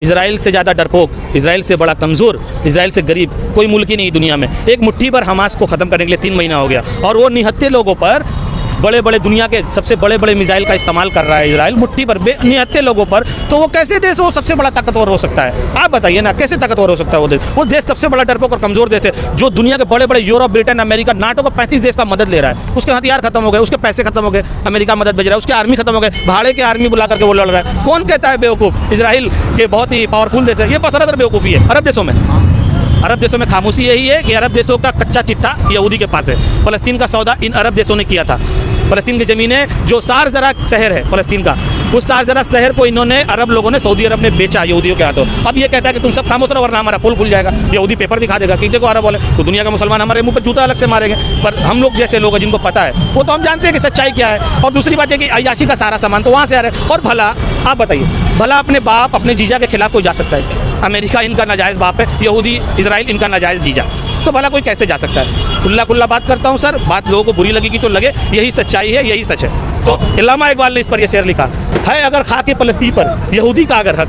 Israel से ज़्यादा डरपोक, इजराइल से बड़ा कमज़ोर, इजराइल से गरीब कोई मुल्क ही नहीं दुनिया में। एक मुट्ठी भर हमास को ख़त्म करने के लिए 3 महीना हो गया और वो निहत्थे लोगों पर बड़े बड़े दुनिया के सबसे बड़े बड़े मिसाइल का इस्तेमाल कर रहा है इजराइल, मुट्ठी भर निहत्थे लोगों पर। तो वो कैसे देश वो सबसे बड़ा ताकतवर हो सकता है? आप बताइए ना, कैसे ताकतवर हो सकता है वो देश सबसे बड़ा डरपोक और कमज़ोर देश है, जो दुनिया के बड़े बड़े यूरोप, ब्रिटेन, अमेरिका, नाटो का 35 देश का मदद ले रहा है। उसके हथियार खत्म हो गए, उसके पैसे खत्म हो गए, अमेरिका मदद भेज रहा है, उसकी आर्मी खत्म हो गए, भाड़े की आर्मी बुला करके वो लड़ रहा है। कौन कहता है बेवकूफ़? इजराइल के बहुत ही पावरफुल देश है, ये सरासर बेवकूफ़ी है। अरब देशों में खामोशी यही है कि अरब देशों का कच्चा चिट्ठा यहूदी के पास है। फ़लस्तीन का सौदा इन अरब देशों ने किया था। फ़लस्तीन की ज़मीनें, जो शारजरा शहर है फ़लस्तीन का, उस शारजरा शहर को इन्होंने अरब लोगों ने, सऊदी अरब ने बेचा यहूदियों के हाथों। अब ये कहता है कि तुम सब खामोश रहो वरना हमारा पोल खुल जाएगा। यहूदी पेपर दिखा देगा कि देखो अरब वाले, तो दुनिया का मुसलमान हमारे मुंह पर जूता अलग से मारेंगे। पर हम लोग जैसे लोग हैं जिनको पता है, वो तो हम जानते हैं कि सच्चाई क्या है। और दूसरी बात है कि अय्याशी का सारा सामान तो वहाँ से आ रहा है। और भला आप बताइए, भला अपने बाप, अपने जीजा के खिलाफ कोई जा सकता है? अमेरिका इनका नाजायज़ बाप है, यहूदी इजराइल इनका नाजायज़ जीजा, तो भला कोई कैसे जा सकता है? खुल्ला बात करता हूँ सर, बात लोगों को बुरी लगेगी तो लगे, यही सच्चाई है, यही सच है। तो इल्लामा इकबाल ने इस पर यह शेर लिखा है, अगर खाके फ़लस्तीन पर यहूदी का अगर हक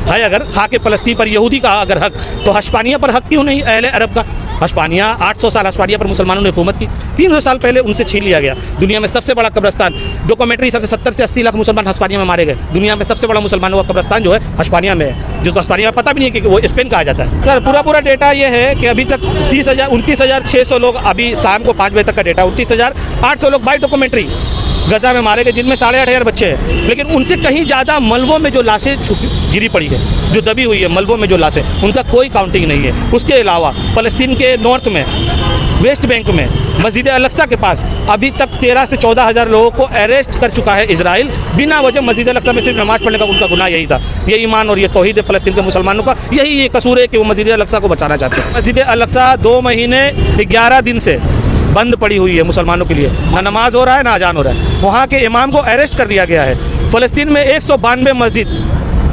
है, अगर खाके फ़लस्तीन पर यहूदी का अगर हक, तो हशपानिया पर हक क्यों नहीं अहले अरब का? हशपानिया 800 साल हशपानिया पर मुसलमानों ने हुकूमत की, 300 साल पहले उनसे छीन लिया गया। दुनिया में सबसे बड़ा कब्रस्तान, डॉक्यूमेंट्री सबसे 70 से 80 लाख मुसलमान हशपानिया में मारे गए। दुनिया में सबसे बड़ा मुसलमानों का कब्रस्तान जो है हशपानिया में है, जिसको हशपानिया पता भी नहीं है कि वो स्पेन कहा जाता है। सर पूरा डेटा ये है कि अभी तक 29,600 लोग, अभी शाम को 5 बजे तक का डेटा, 29,800 लोग बाई डॉक्यूमेंट्री गजा में मारे गए, जिनमें 8,500 बच्चे हैं। लेकिन उनसे कहीं ज़्यादा मलबों में जो लाशें गिरी पड़ी है, जो दबी हुई है मलबों में जो लाशें, उनका कोई काउंटिंग नहीं है। उसके अलावा फ़लस्तीन के नॉर्थ में, वेस्ट बैंक में, मस्जिद अल-अक्सा के पास अभी तक 13 से 14 हज़ार लोगों को अरेस्ट कर चुका है इजराइल, बिना वजह। मस्जिद अल-अक्सा में सिर्फ नमाज़ पढ़ने का उनका गुनाह यही था। ये ईमान और ये तौहीद है फ़लस्तीन के मुसलमानों का, यही ये कसूर है कि वो मस्जिद अल-अक्सा को बचाना चाहते हैं। मस्जिद अल-अक्सा 2 महीने 11 दिन से बंद पड़ी हुई है मुसलमानों के लिए, ना नमाज हो रहा है ना अजान हो रहा है। वहाँ के इमाम को अरेस्ट कर लिया गया है। फ़लस्तीन में 192 मस्जिद,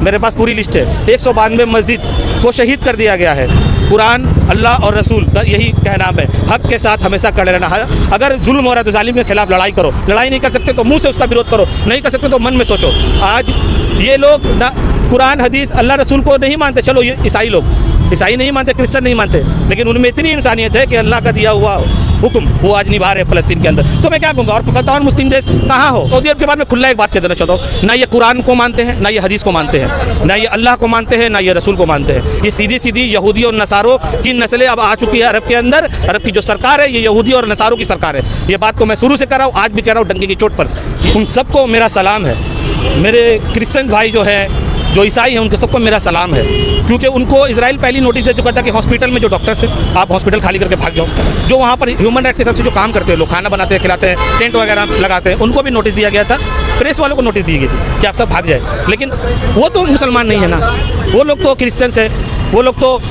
मेरे पास पूरी लिस्ट है, 192 मस्जिद को शहीद कर दिया गया है। कुरान, अल्लाह और रसूल का यही कहना है, हक़ के साथ हमेशा खड़े रहना। अगर जुल्म हो रहा है तो जालिम के खिलाफ लड़ाई करो, लड़ाई नहीं कर सकते तो मुंह से उसका विरोध करो, नहीं कर सकते तो मन में सोचो। आज ये लोग ना कुरान, हदीस, अल्लाह रसूल को नहीं मानते। चलो ये ईसाई नहीं मानते, क्रिश्चियन नहीं मानते, लेकिन उनमें इतनी इंसानियत है कि अल्लाह का दिया हुआ हुक्म वो आज निभा रहे फ़लस्तीन के अंदर। तो मैं क्या कहूँगा, और 57 मुस्लिम देश कहाँ हो? सऊदी अरब के बाद में खुला एक बात कह देना चाहता हूँ, ना ये कुरान को मानते हैं, ना ये हदीस को मानते हैं, ना ये अल्लाह को मानते हैं, ना ये रसूल को मानते हैं। ये सीधी यहूदी और नसारों की नस्लें अब आ चुकी है अरब के अंदर। अरब की जो सरकार है ये यहूदी और नसारों की सरकार है। ये बात को मैं शुरू से कह रहा हूँ, आज भी कह रहा हूँ डंके की चोट पर। उन सबको मेरा सलाम है। मेरे क्रिश्चियन भाई जो है, जो ईसाई हैं, उनके सबको मेरा सलाम है, क्योंकि उनको इजराइल पहली नोटिस दे चुका था कि हॉस्पिटल में जो डॉक्टर्स हैं, आप हॉस्पिटल खाली करके भाग जाओ। जो वहाँ पर ह्यूमन राइट्स की तरफ से जो काम करते हैं लोग, खाना बनाते हैं, खिलाते हैं, टेंट वगैरह लगाते हैं, उनको भी नोटिस दिया गया था। प्रेस वालों को नोटिस दी गई थी कि आप सब भाग जाए, लेकिन वो तो मुसलमान नहीं है ना, वो लोग तो क्रिश्चियंस हैं, वो लोग तो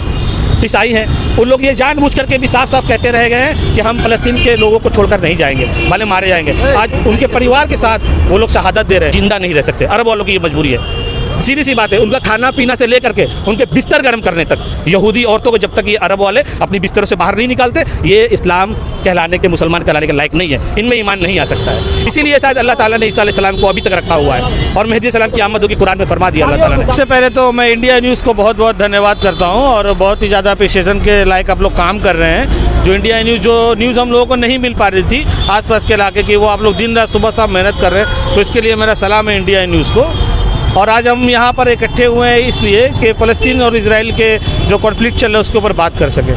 ईसाई हैं। उन लोग ये जानबूझ करके भी साफ कहते रह गए हैं कि हम फ़लस्तीन के लोगों को छोड़कर नहीं जाएंगे, भले मारे जाएंगे। आज उनके परिवार के साथ वो लोग शहादत दे रहे हैं, जिंदा नहीं रह सकते। अरब वालों की ये मजबूरी है, सीधी सी बात है। उनका खाना पीना से लेकर के उनके बिस्तर गर्म करने तक, यहूदी औरतों को जब तक ये अरब वाले अपनी बिस्तरों से बाहर नहीं निकालते, ये इस्लाम कहलाने के, मुसलमान कहलाने के लायक नहीं है। इनमें ईमान नहीं आ सकता है। इसीलिए शायद अल्लाह ताला ने ईसा अलैहिस्सलाम को अभी तक रखा हुआ है और मेहदी सलाम की आमद होगी, कुरान में फरमा दिया अल्लाह ताला ने। सबसे पहले तो मैं इंडिया न्यूज़ को बहुत बहुत धन्यवाद करता हूँ और बहुत ही ज़्यादा अप्रिशिएशन के लायक आप लोग काम कर रहे हैं। जो इंडिया न्यूज़, जो न्यूज़ हम लोगों को नहीं मिल पा रही थी आसपास के इलाके की, वो आप लोग दिन रात सुबह शाम मेहनत कर रहे हैं, तो इसके लिए मेरा सलाम है इंडिया न्यूज़ को। और आज हम यहाँ पर इकट्ठे हुए हैं इसलिए कि फ़लस्तीन और इजराइल के जो कॉन्फ्लिक्ट चल रहा है उसके ऊपर बात कर सकें।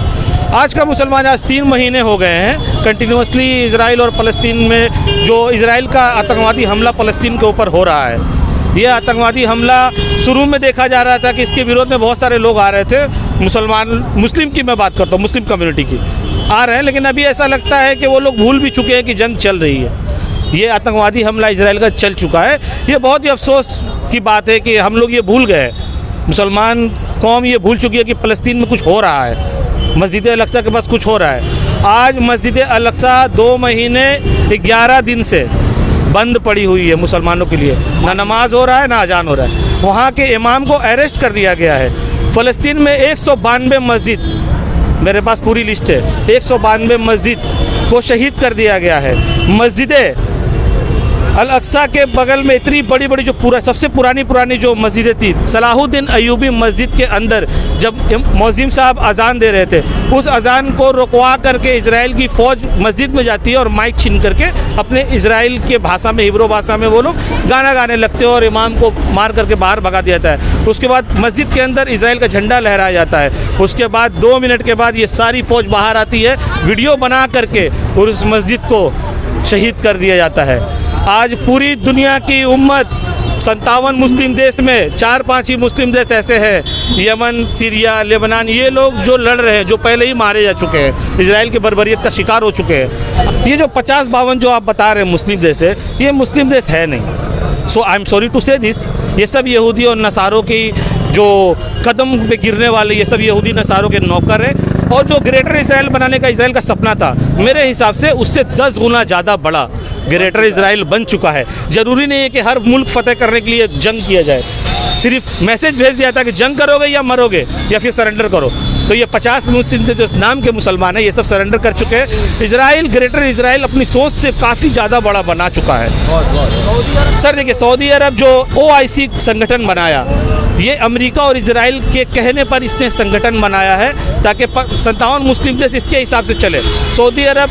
आज का मुसलमान, आज 3 महीने हो गए हैं कंटिन्यूसली इजराइल और फ़लस्तीन में जो इजराइल का आतंकवादी हमला फ़लस्तीन के ऊपर हो रहा है। ये आतंकवादी हमला शुरू में देखा जा रहा था कि इसके विरोध में बहुत सारे लोग आ रहे थे, मुस्लिम की मैं बात करता हूँ, मुस्लिम कम्युनिटी की आ रहे हैं, लेकिन अभी ऐसा लगता है कि वो लोग भूल भी चुके हैं कि जंग चल रही है। ये आतंकवादी हमला इजराइल का चल चुका है। ये बहुत ही अफसोस की बात है कि हम लोग ये भूल गए, मुसलमान कौम ये भूल चुकी है कि फ़लस्तीन में कुछ हो रहा है, मस्जिद अल-अक्सा के पास कुछ हो रहा है। आज मस्जिद अल-अक्सा 2 महीने 11 दिन से बंद पड़ी हुई है मुसलमानों के लिए, ना नमाज हो रहा है ना अजान हो रहा है। वहाँ के इमाम को अरेस्ट कर लिया गया है। फ़लस्तीन में 192 मस्जिद, मेरे पास पूरी लिस्ट है, 192 मस्जिद को शहीद कर दिया गया है। मस्जिदें अल अक्सा के बगल में इतनी बड़ी बड़ी जो सबसे पुरानी जो मस्जिदें थी, सलाहुद्दीन अयूबी मस्जिद के अंदर जब मौज़िन साहब अजान दे रहे थे, उस अजान को रुकवा करके इजराइल की फ़ौज मस्जिद में जाती है और माइक छीन करके अपने इजराइल के भाषा में, हिब्रू भाषा में वो लोग गाना गाने लगते हैं और इमाम को मार करके बाहर भगा दिया जाता है। उसके बाद मस्जिद के अंदर इजराइल का झंडा लहराया जाता है। उसके बाद 2 मिनट के बाद ये सारी फ़ौज बाहर आती है, वीडियो बना करके और उस मस्जिद को शहीद कर दिया जाता है। आज पूरी दुनिया की उम्मत 57 मुस्लिम देश में 4-5 ही मुस्लिम देश ऐसे हैं, यमन, सीरिया, लेबनान, ये लोग जो लड़ रहे हैं, जो पहले ही मारे जा चुके हैं, इजराइल की बर्बरियत का शिकार हो चुके हैं। ये जो 50-52 जो आप बता रहे हैं मुस्लिम देश है, ये मुस्लिम देश है नहीं। सो आई एम सॉरी टू से दिस, ये सब यहूदी और नसारों की जो कदम पे गिरने वाले, ये सब यहूदी नसारों के नौकर हैं। और जो ग्रेटर इसराइल बनाने का इजराइल का सपना था, मेरे हिसाब से उससे 10 गुना ज़्यादा बड़ा ग्रेटर इसराइल बन चुका है। ज़रूरी नहीं है कि हर मुल्क फतेह करने के लिए जंग किया जाए, सिर्फ मैसेज भेज दिया था कि जंग करोगे या मरोगे या फिर सरेंडर करो। तो ये 50 मुस्लिम जो नाम के मुसलमान हैं, ये सब सरेंडर कर चुके हैं। इजराइल, ग्रेटर इसराइल अपनी सोच से काफ़ी ज़्यादा बड़ा बना चुका है। सर देखिए, सऊदी अरब जो OIC संगठन बनाया, ये अमेरिका और इजराइल के कहने पर इसने संगठन बनाया है ताकि 57 मुस्लिम देश इसके हिसाब से चले। सऊदी अरब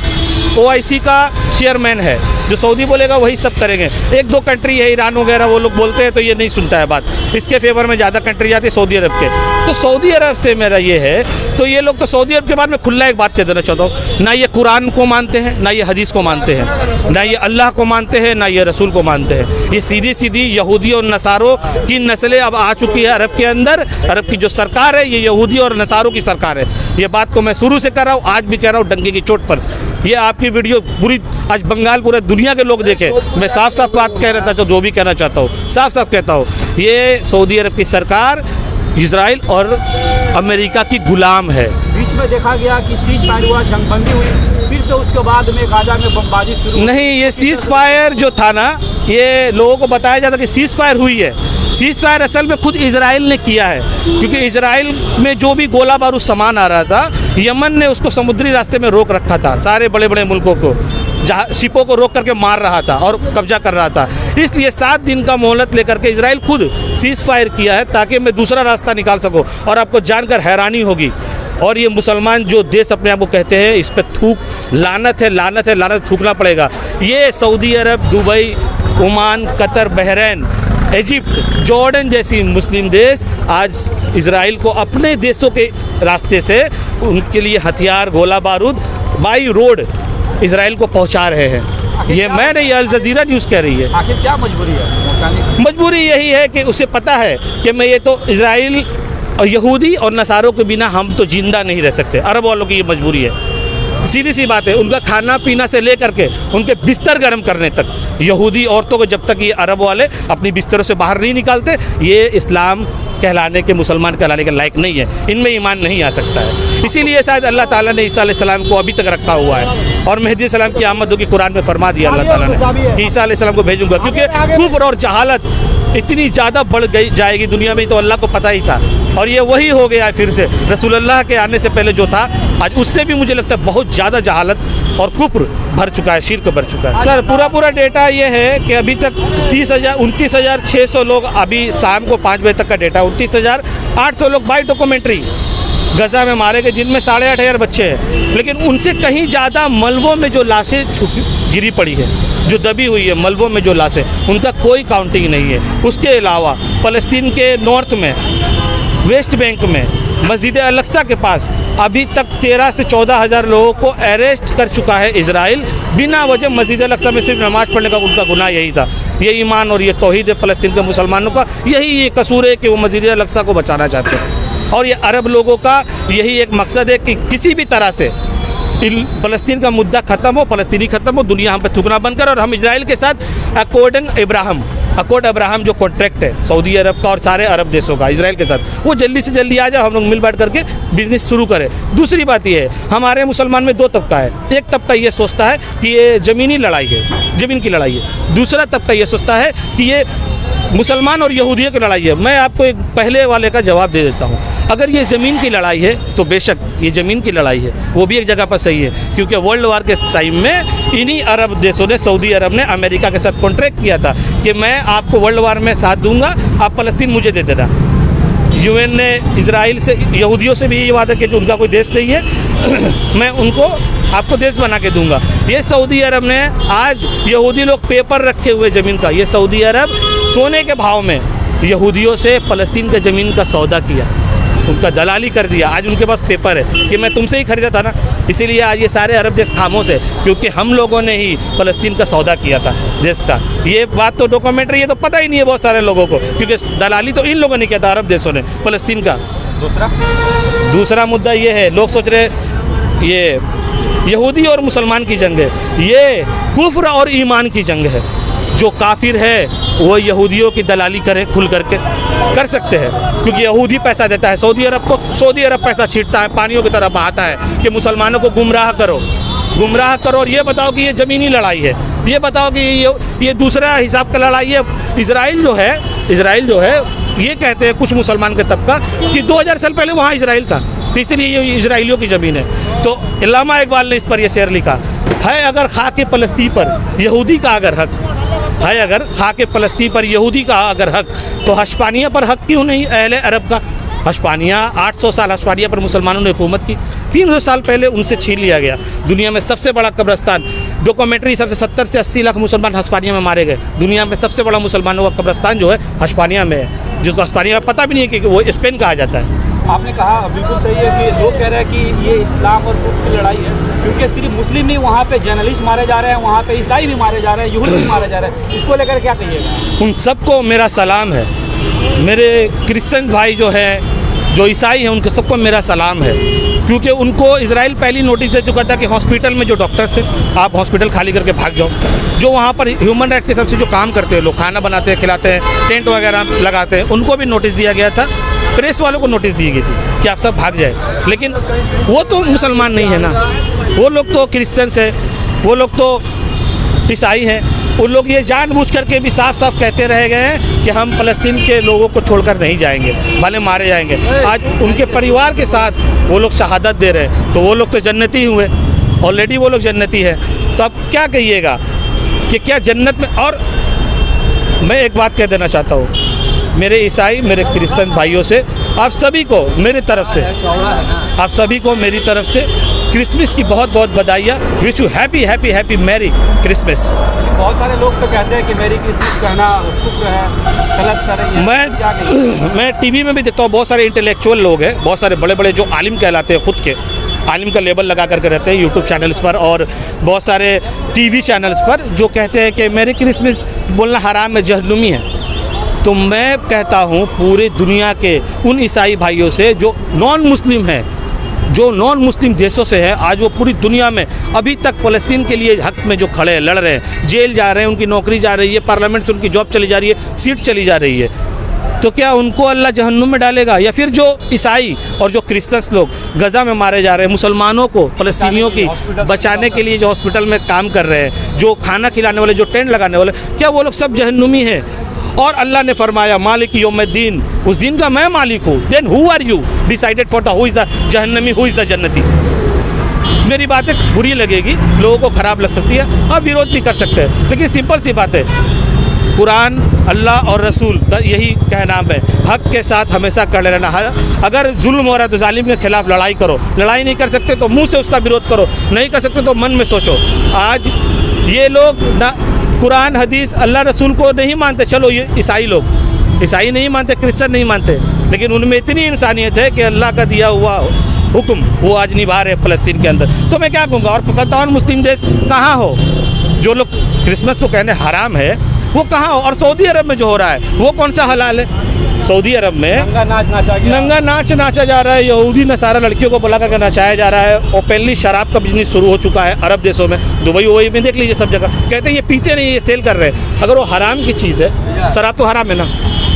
OIC का चेयरमैन है, जो सऊदी बोलेगा वही सब करेंगे। 1-2 कंट्री है, ईरान वगैरह, वो लोग बोलते हैं तो ये नहीं सुनता है बात, इसके फेवर में ज़्यादा कंट्री आती है सऊदी अरब के। तो सऊदी अरब से मेरा ये है, तो ये लोग तो सऊदी अरब के बारे में खुला एक बात कह देना चाहता हूँ, ना ये कुरान को मानते हैं, ना ये हदीस को मानते हैं, ना ये अल्लाह को मानते हैं, ना ये रसूल को मानते हैं। ये सीधी सीधी यहूदी और नसारों की नस्लें अब आ चुकी है अरब के अंदर। अरब की जो सरकार है, ये यहूदी और नसारों की सरकार है। ये बात को मैं शुरू से कर रहा हूँ, आज भी कह रहा हूँ डंके की चोट पर। ये आपकी वीडियो पूरी आज बंगाल, पूरे दुनिया के लोग देखे। मैं साफ साफ बात कह रहा था, जो भी कहना चाहता हूँ साफ साफ कहता हूँ, ये सऊदी अरब की सरकार इजराइल और अमेरिका की गुलाम है। बीच में देखा गया कि सीज फायर हुआ, जंगबंदी हुई, फिर से उसके बाद में गाजा में बमबारी शुरू। नहीं, ये सीज फायर जो था ना, ये लोगों को बताया जाता कि सीज फायर हुई है। सीज फायर असल में खुद इजराइल ने किया है, क्योंकि इजराइल में जो भी गोला बारूद सामान आ रहा था, यमन ने उसको समुद्री रास्ते में रोक रखा था। सारे बड़े बड़े मुल्कों को, जहाँ शिपों को रोक करके मार रहा था और कब्जा कर रहा था। इसलिए 7 दिन का मोहलत लेकर के इजराइल खुद सीज फायर किया है ताकि मैं दूसरा रास्ता निकाल सकूँ। और आपको जानकर हैरानी होगी, और ये मुसलमान जो देश अपने आप को कहते हैं, इस पर थूक लानत है, लानत है, लानत थूकना पड़ेगा। ये Saudi Arab, Dubai, Oman, Qatar, Bahrain, Egypt, Jordan जैसी मुस्लिम देश आज इजराइल को अपने देशों के रास्ते से उनके लिए हथियार, गोला बारूद बाई रोड इजराइल को पहुंचा रहे हैं। ये मैं नहीं, अल जजीरा न्यूज़ कह रही है। आखिर क्या मजबूरी है? मजबूरी यही है कि उसे पता है कि मैं ये तो इजराइल और यहूदी और नसारों के बिना हम तो जिंदा नहीं रह सकते। अरब वालों की ये मजबूरी है, सीधी सी बात है। उनका खाना पीना से लेकर के उनके बिस्तर गर्म करने तक, यहूदी औरतों को जब तक ये अरब वाले अपनी बिस्तरों से बाहर नहीं निकालते, ये इस्लाम कहलाने के, मुसलमान कहलाने के लायक नहीं है। इनमें ईमान नहीं आ सकता है। इसीलिए शायद अल्लाह ताला ने ईसा अलैहिस्सलाम को अभी तक रखा हुआ है, और मेहदी सलाम की आमद होगी, कुरान में फरमा दिया अल्लाह ताला ने कि ईसा अलैहिस्सलाम को भेजूंगा, क्योंकि कुफ्र और जहालत इतनी ज़्यादा बढ़ गई जाएगी दुनिया में, तो अल्लाह को पता ही था। और ये वही हो गया है फिर से, रसूलुल्लाह के आने से पहले जो था, आज उससे भी मुझे लगता है बहुत ज़्यादा जहालत और कुफ्र भर चुका है, शिर्क भर चुका है। सर पूरा डेटा ये है कि अभी तक 29,600 लोग, अभी शाम को 5 बजे तक का डेटा, 29,800 लोग बाई डॉक्यूमेंट्री गजा में मारे गए, जिनमें 8,500 बच्चे हैं। लेकिन उनसे कहीं ज़्यादा मलबों में जो लाशें गिरी पड़ी है, जो दबी हुई है मलबों में जो लाशें, उनका कोई काउंटिंग नहीं है। उसके अलावा फ़लस्तीन के नॉर्थ में, वेस्ट बैंक में, मस्जिद अल अक्सा के पास अभी तक 13 से 14 हज़ार लोगों को अरेस्ट कर चुका है इजराइल, बिना वजह। मस्जिद अल अक्सा में सिर्फ नमाज़ पढ़ने का उनका गुनाह यही था। ये ईमान और ये तौहीद है फ़लस्तीन के मुसलमानों का, यही ये कसूर है कि वो मस्जिद अल अक्सा को बचाना चाहते हैं। और ये अरब लोगों का यही एक मकसद है कि किसी भी तरह से फ़लस्तीन का मुद्दा ख़त्म हो, फ़लस्तीनी ख़त्म हो, दुनिया हम पे थूकना बंद कर। और हम इजराइल के साथ अकॉर्ड अब्राहम जो कॉन्ट्रैक्ट है सऊदी अरब का और सारे अरब देशों का इजराइल के साथ, वो जल्दी से जल्दी आ जाए, हम लोग मिल बैठ करके बिजनेस शुरू करें। दूसरी बात ये है, हमारे मुसलमान में 2 तबका है। एक तबका ये सोचता है कि ये ज़मीनी लड़ाई है, ज़मीन की लड़ाई है। दूसरा तबका ये सोचता है कि ये मुसलमान और यहूदियों की लड़ाई है। मैं आपको एक पहले वाले का जवाब दे देता हूँ। अगर ये ज़मीन की लड़ाई है तो बेशक ये ज़मीन की लड़ाई है, वो भी एक जगह पर सही है, क्योंकि वर्ल्ड वार के टाइम में इन्हीं अरब देशों ने, सऊदी अरब ने अमेरिका के साथ कॉन्ट्रैक्ट किया था कि मैं आपको वर्ल्ड वार में साथ दूंगा, आप फ़लस्तीन मुझे दे देना। यूएन ने इजराइल से, यहूदियों से भी ये वादा किया कि उनका कोई देश नहीं है मैं उनको आपको देश बना के दूंगा। ये सऊदी अरब ने, आज यहूदी लोग पेपर रखे हुए ज़मीन का, ये सऊदी अरब सोने के भाव में यहूदियों से फ़लस्तीन के ज़मीन का सौदा किया, उनका दलाली कर दिया। आज उनके पास पेपर है कि मैं तुमसे ही खरीदा था ना, इसीलिए आज ये सारे अरब देश खामोश है, क्योंकि हम लोगों ने ही फ़लस्तीन का सौदा किया था देश का। ये बात तो डॉक्यूमेंट्री, ये तो पता ही नहीं है बहुत सारे लोगों को, क्योंकि दलाली तो इन लोगों ने किया था, अरब देशों ने, फ़लस्तीन का। दूसरा मुद्दा ये है, लोग सोच रहे ये यहूदी और मुसलमान की जंग है, ये कुफ्र और ईमान की जंग है। जो काफिर है वो यहूदियों की दलाली करे, खुल करके कर सकते हैं, क्योंकि यहूदी पैसा देता है सऊदी अरब को, सऊदी अरब पैसा छींटता है, पानियों की तरह बहाता है कि मुसलमानों को गुमराह करो और ये बताओ कि ये ज़मीनी लड़ाई है, ये बताओ कि ये दूसरा हिसाब का लड़ाई है। इजराइल जो है ये कहते हैं कुछ मुसलमान के तबका कि 2000 साल पहले वहाँ इजराइल था, तो इसलिए ये इजराइलियों की ज़मीन है। तो इल्लामा इकबाल ने इस पर यह शेर लिखा है, अगर खाके फ़लस्तीन पर यहूदी का अगर हक है, अगर खाके फ़लस्तीन पर यहूदी का अगर हक, तो हशपानिया पर हक क्यों नहीं अहले अरब का? हशपानिया 800 साल हशपानिया पर मुसलमानों ने हुकूमत की, 300 साल पहले उनसे छीन लिया गया। दुनिया में सबसे बड़ा कब्रस्तान, डॉक्यूमेंट्री सबसे 70 से 80 लाख मुसलमान हशपानिया में मारे गए। दुनिया में सबसे बड़ा मुसलमानों का कब्रस्तान जो है हशपानिया में है, जिसको हशपानिया का पता भी नहीं है कि वो स्पेन कहा जाता है। आपने कहा बिल्कुल सही है कि लोग कह रहे हैं कि ये इस्लाम और कुफ्र की लड़ाई है, क्योंकि सिर्फ मुस्लिम नहीं, वहाँ पे जर्नलिस्ट मारे जा रहे हैं, वहाँ पे ईसाई भी मारे जा रहे हैं, यहूदी भी मारे जा रहे हैं। इसको लेकर क्या कहिएगा? उन सबको मेरा सलाम है। मेरे क्रिश्चियन भाई जो है, जो ईसाई हैं, उनको सबको मेरा सलाम है, क्योंकि उनको इजराइल पहली नोटिस दे चुका था कि हॉस्पिटल में जो डॉक्टर्स हैं, आप हॉस्पिटल खाली करके भाग जाओ। जो वहाँ पर ह्यूमन राइट्स की तरफ से जो काम करते हैं लोग, खाना बनाते हैं, खिलाते हैं, टेंट वगैरह लगाते हैं, उनको भी नोटिस दिया गया था। प्रेस वालों को नोटिस दी गई थी कि आप सब भाग जाए, लेकिन वो तो मुसलमान नहीं है ना, वो लोग तो क्रिश्चियंस हैं, वो लोग तो ईसाई हैं। उन लोग ये जानबूझ करके भी साफ साफ कहते रह गए हैं कि हम फ़लस्तीन के लोगों को छोड़कर नहीं जाएंगे, भले मारे जाएंगे। आज उनके परिवार के साथ वो लोग शहादत दे रहे हैं, तो वो लोग तो जन्नती हुए, ऑलरेडी वो लोग जन्नती हैं। तो अब क्या कहिएगा कि क्या जन्नत में? और मैं एक बात कह देना चाहता हूँ मेरे ईसाई, मेरे क्रिश्चियन भाइयों से, आप सभी को मेरी तरफ से, आप सभी को मेरी तरफ से क्रिसमस की बहुत बहुत बधाइयाँ। Wish you happy happy happy merry Christmas. बहुत सारे लोग तो कहते हैं कि मेरी क्रिसमस कहना कुफ्र है, गलत कर रही है। मैं टीवी में भी देखता हूँ, बहुत सारे इंटेलेक्चुअल लोग हैं, बहुत सारे बड़े बड़े जो आलिम कहलाते हैं, खुद के आलिम का लेबल लगा करके रहते हैं यूट्यूब चैनल्स पर और बहुत सारे टीवी चैनल्स पर, जो कहते हैं कि मेरी क्रिसमस बोलना हराम है, जहन्नुमी है। तो मैं कहता हूँ पूरे दुनिया के उन ईसाई भाइयों से जो नॉन मुस्लिम हैं, जो नॉन मुस्लिम देशों से है, आज वो पूरी दुनिया में अभी तक फ़लस्तीन के लिए हक़ में जो खड़े हैं, लड़ रहे हैं, जेल जा रहे हैं, उनकी नौकरी जा रही है, पार्लियामेंट से उनकी जॉब चली जा रही है, सीट चली जा रही है, तो क्या उनको अल्लाह जहन्नुम में डालेगा? या फिर जो ईसाई और जो क्रिश्चियंस लोग गज़ा में मारे जा रहे हैं, मुसलमानों को, फ़लस्तीनियों की बचाने के लिए जो हॉस्पिटल में काम कर रहे हैं, जो खाना खिलाने वाले, जो टेंट लगाने वाले, क्या वो लोग सब जहन्नुमी हैं? और अल्लाह ने फरमाया मालिक यौमुद्दीन, उस दिन का मैं मालिक हूँ। Then who are you decided for the who is the जहन्नमी, हु इज़ द जन्नती? मेरी बातें बुरी लगेगी, लोगों को ख़राब लग सकती है, आप विरोध भी कर सकते हैं, लेकिन सिंपल सी बात है, कुरान, अल्लाह और रसूल का यही कहना है, हक़ के साथ हमेशा खड़े रहना। अगर जुल्म हो रहा है तो जालिम के खिलाफ लड़ाई करो, लड़ाई नहीं कर सकते तो मुंह से उसका विरोध करो, नहीं कर सकते तो मन में सोचो। आज ये लोग ना कुरान, हदीस, अल्लाह रसूल को नहीं मानते, चलो ये ईसाई लोग, ईसाई नहीं मानते, क्रिश्चियन नहीं मानते, लेकिन उनमें इतनी इंसानियत है कि अल्लाह का दिया हुआ हुक्म वो आज निभा रहे फ़लस्तीन के अंदर। तो मैं क्या कहूँगा, और 57 मुस्लिम देश कहाँ हो? जो लोग क्रिसमस को कहने हराम है वो कहाँ हो? और सऊदी अरब में जो हो रहा है वो कौन सा हलाल है? सऊदी अरब में नंगा नाच नाचा जा रहा है, यहूदी नसारा लड़कियों को बुला कर नचाया जा रहा है, ओपनली शराब का बिजनेस शुरू हो चुका है अरब देशों में, दुबई वही में देख लीजिए, सब जगह कहते हैं ये पीते नहीं, ये सेल कर रहे हैं। अगर वो हराम की चीज़ है, शराब तो हराम है ना,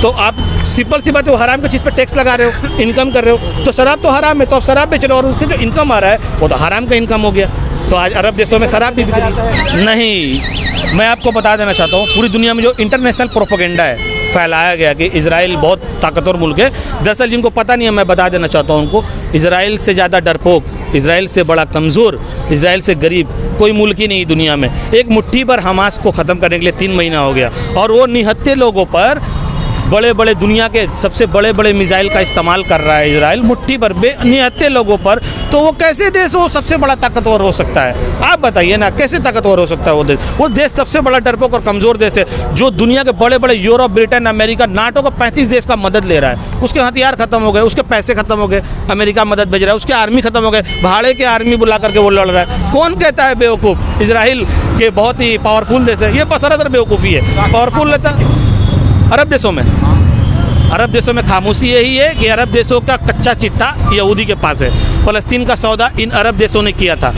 तो आप सिंपल सी बात है, वो हराम की चीज़ पर टैक्स लगा रहे हो, इनकम कर रहे हो, तो शराब तो हराम है, तो आप शराब बेच रहे हो और उसकी जो इनकम आ रहा है वो तो हराम का इनकम हो गया। तो आज अरब देशों में शराब भी बिक रही है। नहीं, मैं आपको बता देना चाहता हूँ, पूरी दुनिया में जो इंटरनेशनल प्रोपेगेंडा है फैलाया गया कि इजराइल बहुत ताकतवर मुल्क है। दरअसल जिनको पता नहीं है, मैं बता देना चाहता हूँ उनको, इजराइल से ज़्यादा डरपोक, इजराइल से बड़ा कमज़ोर, इजराइल से गरीब कोई मुल्क ही नहीं दुनिया में। एक मुट्ठी भर हमास को ख़त्म करने के लिए 3 महीना हो गया, और वो निहत्थे लोगों पर बड़े बड़े दुनिया के सबसे बड़े बड़े मिसाइल का इस्तेमाल कर रहा है इजराइल, मुट्ठी भर निहत्थे लोगों पर। तो वो कैसे देश वो सबसे बड़ा ताकतवर हो सकता है? आप बताइए ना, कैसे ताकतवर हो सकता है वो देश? वो देश सबसे बड़ा डरपोक और कमज़ोर देश है, जो दुनिया के बड़े बड़े यूरोप, ब्रिटेन, अमेरिका, नाटो का 35 देश का मदद ले रहा है। उसके हथियार ख़त्म हो गए, उसके पैसे ख़त्म हो गए, अमेरिका मदद भेज रहा है, उसके आर्मी ख़त्म हो गए, भाड़े के आर्मी बुला करके वो लड़ रहा है। कौन कहता है बेवकूफ़ इजराइल के बहुत ही पावरफुल देश है? ये सरासर बेवकूफ़ी है। पावरफुल रहता अरब देशों में खामोशी यही है कि अरब देशों का कच्चा चिट्ठा यहूदी के पास है। फ़लस्तीन का सौदा इन अरब देशों ने किया था।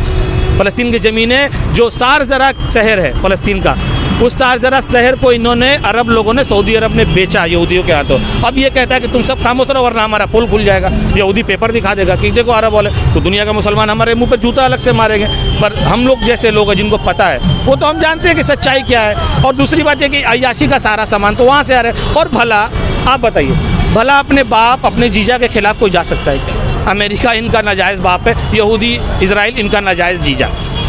फ़लस्तीन की ज़मीनें, जो शारजरा शहर है फ़लस्तीन का, उस शारजरा शहर को इन्होंने अरब लोगों ने, सऊदी अरब ने बेचा यहूदियों के हाथों। अब ये कहता है कि तुम सब खामोश रहो वरना हमारा पुल खुल जाएगा। यहूदी पेपर दिखा देगा कि देखो अरब वाले, तो दुनिया का मुसलमान हमारे मुंह पर जूता अलग से मारेंगे। पर हम लोग जैसे लोग हैं जिनको पता है, वो तो हम जानते हैं कि सच्चाई क्या है। और दूसरी बात है कि अय्याशी का सारा सामान तो वहाँ से आ रहा है। और भला आप बताइए, भला अपने बाप, अपने जीजा के खिलाफ कोई जा सकता है क्या? अमेरिका इनका नाजायज़ बाप है, यहूदी इजराइल इनका नाजायज़ जीजा,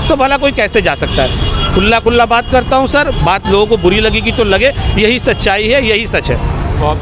तो भला कोई कैसे जा सकता है? खुला बात करता हूँ सर, बात लोगों को बुरी लगेगी तो लगे, यही सच्चाई है, यही सच है। बहुत